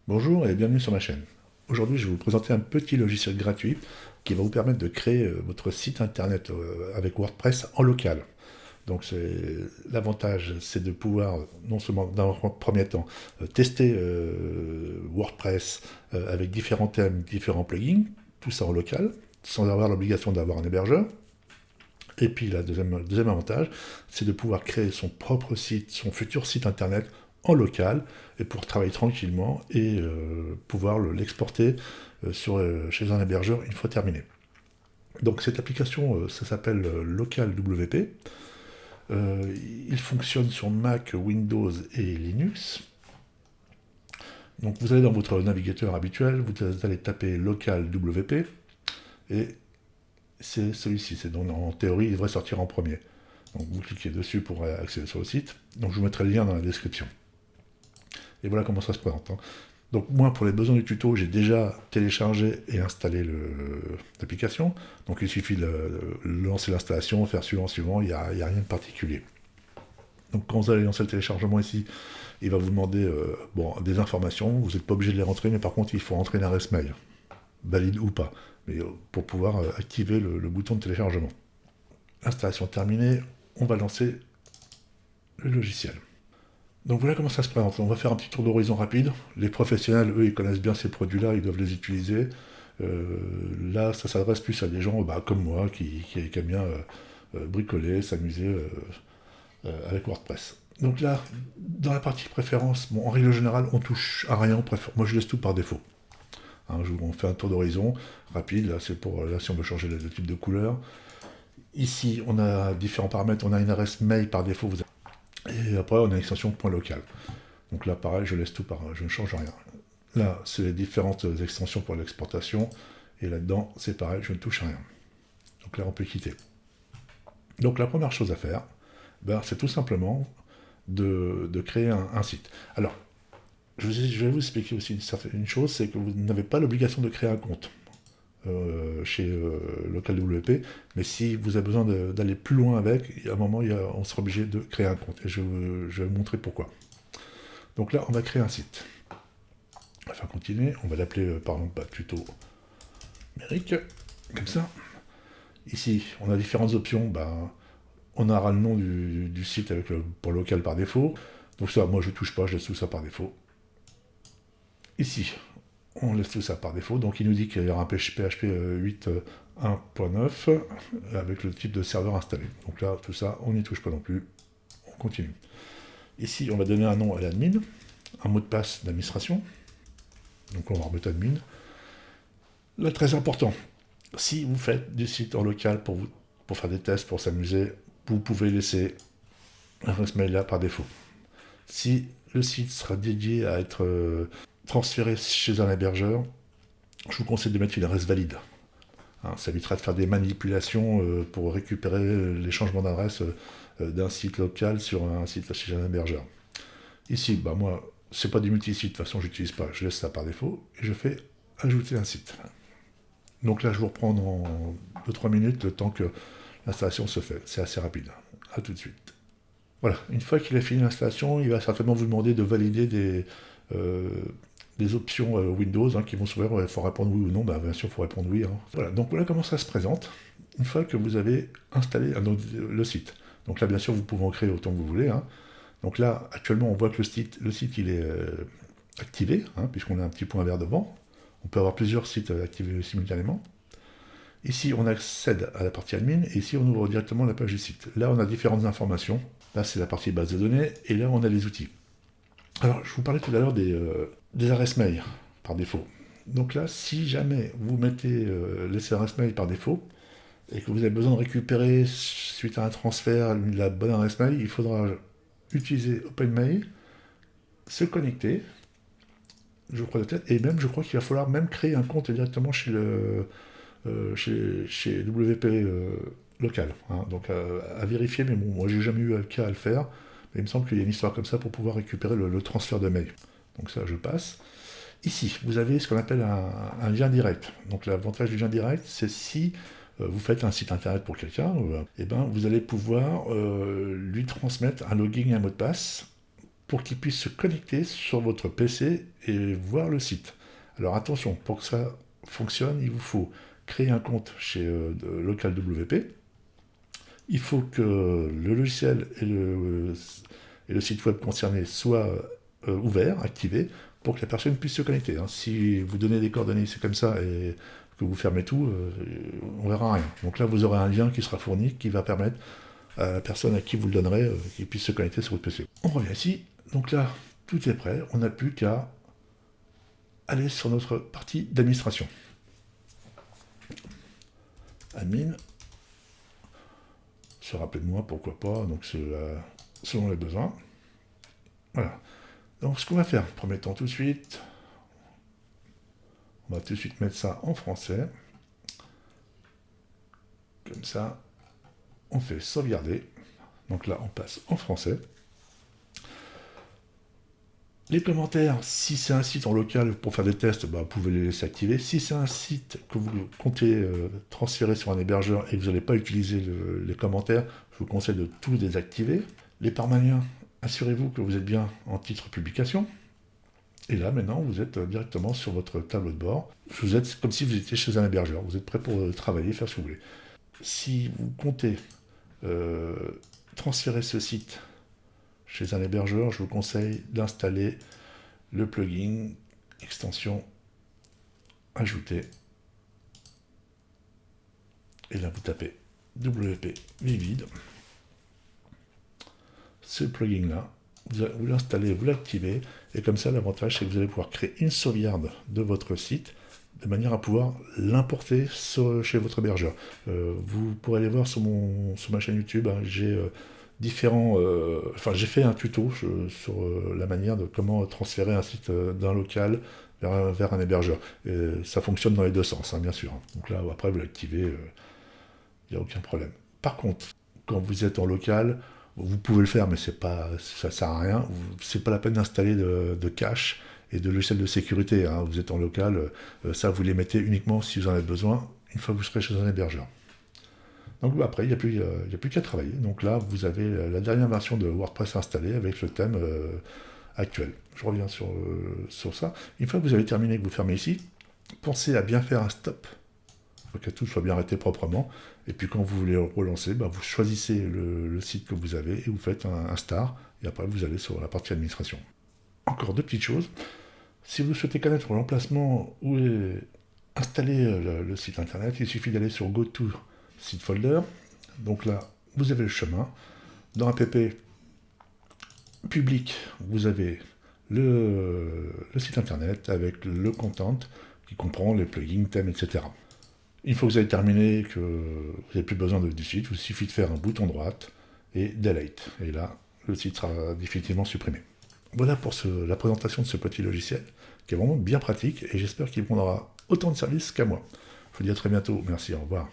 Bonjour et bienvenue sur ma chaîne. Aujourd'hui, je vais vous présenter un petit logiciel gratuit qui va vous permettre de créer votre site internet avec WordPress en local. Donc l'avantage, c'est de pouvoir non seulement dans un premier temps tester WordPress avec différents thèmes, différents plugins, tout ça en local, sans avoir l'obligation d'avoir un hébergeur. Et puis le deuxième avantage, c'est de pouvoir créer son propre site, son futur site internet en local, et pour travailler tranquillement et pouvoir l'exporter chez un hébergeur une fois terminé. Donc cette application, ça s'appelle LocalWP. Il fonctionne sur Mac, Windows et Linux. Donc vous allez dans votre navigateur habituel, vous allez taper LocalWP, et c'est celui-ci, en théorie, il devrait sortir en premier. Donc vous cliquez dessus pour accéder sur le site. Donc je vous mettrai le lien dans la description. Et voilà comment ça se présente, hein. Donc moi, pour les besoins du tuto, j'ai déjà téléchargé et installé l'application. Donc il suffit de lancer l'installation, faire suivant, il n'y a rien de particulier. Donc quand vous allez lancer le téléchargement ici, il va vous demander des informations. Vous n'êtes pas obligé de les rentrer, mais par contre, il faut rentrer une adresse mail, valide ou pas, mais pour pouvoir activer le bouton de téléchargement. Installation terminée, on va lancer le logiciel. Donc voilà comment ça se présente. On va faire un petit tour d'horizon rapide. Les professionnels, eux, ils connaissent bien ces produits-là, ils doivent les utiliser. Là, ça s'adresse plus à des gens comme moi qui aiment bien bricoler, s'amuser avec WordPress. Donc là, dans la partie préférence, en règle générale, on touche à rien. Moi, je laisse tout par défaut. Hein, on fait un tour d'horizon rapide. Là, c'est pour si on veut changer le type de couleur. Ici, on a différents paramètres. On a une adresse mail par défaut. Et après, on a l'extension .local. Donc là, pareil, je laisse tout je ne change rien. Là, c'est les différentes extensions pour l'exportation. Et là-dedans, c'est pareil, je ne touche à rien. Donc là, on peut quitter. Donc la première chose à faire, c'est tout simplement de créer un site. Alors, je vais vous expliquer aussi une chose, c'est que vous n'avez pas l'obligation de créer un compte chez LocalWP, mais si vous avez besoin d'aller plus loin avec, à un moment, on sera obligé de créer un compte. Et je vais vous montrer pourquoi. Donc là, on va créer un site. On va faire continuer. On va l'appeler, par exemple, tuto numérique. Comme ça. Ici, on a différentes options. On aura le nom du site pour local par défaut. Donc ça, moi, je ne touche pas. Je laisse tout ça par défaut. Ici, on laisse tout ça par défaut. Donc il nous dit qu'il y aura un PHP 8.1.9 avec le type de serveur installé. Donc là, tout ça, on n'y touche pas non plus. On continue. Ici, on va donner un nom à l'admin, un mot de passe d'administration. Donc on va remettre admin. Là, très important, si vous faites du site en local pour faire des tests, pour s'amuser, vous pouvez laisser l'adresse mail là par défaut. Si le site sera dédié à être transféré chez un hébergeur, je vous conseille de mettre une adresse valide. Hein, ça évitera de faire des manipulations pour récupérer les changements d'adresse d'un site local sur un site chez un hébergeur. Ici, moi, c'est pas du multisite, de toute façon, j'utilise pas, je laisse ça par défaut, et je fais ajouter un site. Donc là, je vous reprends dans 2-3 minutes, le temps que l'installation se fait. C'est assez rapide. A tout de suite. Voilà, une fois qu'il a fini l'installation, il va certainement vous demander de valider des options Windows qui vont s'ouvrir. Il faut répondre oui ou non. Bien sûr, il faut répondre oui. Voilà, donc voilà comment ça se présente une fois que vous avez installé le site. Donc là, bien sûr, vous pouvez en créer autant que vous voulez. Donc là, actuellement, on voit que le site il est activé, puisqu'on a un petit point vert devant. On peut avoir plusieurs sites activés simultanément. Ici, on accède à la partie admin, et ici, on ouvre directement la page du site. Là, on a différentes informations. Là, c'est la partie base de données, et là, on a les outils. Alors, je vous parlais tout à l'heure des adresses mail, par défaut. Donc là, si jamais vous mettez les adresses mail par défaut, et que vous avez besoin de récupérer, suite à un transfert, la bonne adresse mail, il faudra utiliser OpenMail, se connecter, je crois de tête, et même, je crois qu'il va falloir même créer un compte directement chez WP local. Donc à vérifier, mais bon, moi j'ai jamais eu le cas à le faire, mais il me semble qu'il y a une histoire comme ça pour pouvoir récupérer le transfert de mail. Donc ça, je passe. Ici, vous avez ce qu'on appelle un lien direct. Donc l'avantage du lien direct, c'est si vous faites un site internet pour quelqu'un, vous allez pouvoir lui transmettre un login et un mot de passe pour qu'il puisse se connecter sur votre PC et voir le site. Alors attention, pour que ça fonctionne, il vous faut créer un compte chez LocalWP. Il faut que le logiciel et le site web concerné soient ouverts, activés, pour que la personne puisse se connecter. Hein. Si vous donnez des coordonnées, c'est comme ça, et que vous fermez tout, on verra rien. Donc là, vous aurez un lien qui sera fourni, qui va permettre à la personne à qui vous le donnerez, qu'il puisse se connecter sur votre PC. On revient ici. Donc là, tout est prêt. On n'a plus qu'à aller sur notre partie d'administration. Admin. Se rappeler de moi, pourquoi pas. Donc c'est selon les besoins. Voilà. Donc ce qu'on va faire, premier temps tout de suite, on va tout de suite mettre ça en français. Comme ça, on fait sauvegarder. Donc là, on passe en français. Les commentaires, si c'est un site en local pour faire des tests, vous pouvez les laisser activés. Si c'est un site que vous comptez transférer sur un hébergeur et que vous n'allez pas utiliser les commentaires, je vous conseille de tout désactiver. Les permaliens, assurez-vous que vous êtes bien en titre publication. Et là, maintenant, vous êtes directement sur votre tableau de bord. Vous êtes comme si vous étiez chez un hébergeur. Vous êtes prêt pour travailler, faire ce que vous voulez. Si vous comptez transférer ce site chez un hébergeur, je vous conseille d'installer le plugin extension ajouter. Et là, vous tapez WP Vivid. Ce plugin-là, vous l'installez, vous l'activez, et comme ça, l'avantage, c'est que vous allez pouvoir créer une sauvegarde de votre site de manière à pouvoir l'importer chez votre hébergeur. Vous pourrez aller voir sur ma chaîne YouTube, hein, j'ai j'ai fait un tuto sur la manière de comment transférer un site d'un local vers un hébergeur. Et ça fonctionne dans les deux sens, hein, bien sûr. Donc là, après, vous l'activez, il n'y a aucun problème. Par contre, quand vous êtes en local, vous pouvez le faire, mais ça ne sert à rien. C'est pas la peine d'installer de cache et de logiciel de sécurité. Hein. Vous êtes en local, ça, vous les mettez uniquement si vous en avez besoin, une fois que vous serez chez un hébergeur. Donc après, il n'y a plus qu'à travailler. Donc là, vous avez la dernière version de WordPress installée avec le thème actuel. Je reviens sur ça. Une fois que vous avez terminé, que vous fermez ici, pensez à bien faire un stop, pour que tout soit bien arrêté proprement. Et puis quand vous voulez relancer, vous choisissez le site que vous avez et vous faites un star. Et après, vous allez sur la partie administration. Encore deux petites choses. Si vous souhaitez connaître l'emplacement où est installé le site internet, il suffit d'aller sur Go to Site Folder. Donc là, vous avez le chemin. Dans app public, vous avez le site internet avec le content qui comprend les plugins, thèmes, etc. Une fois que vous avez terminé, que vous n'avez plus besoin du site, il suffit de faire un bouton droite et delete. Et là, le site sera définitivement supprimé. Voilà pour la présentation de ce petit logiciel qui est vraiment bien pratique et j'espère qu'il vous rendra autant de services qu'à moi. Je vous dis à très bientôt. Merci, au revoir.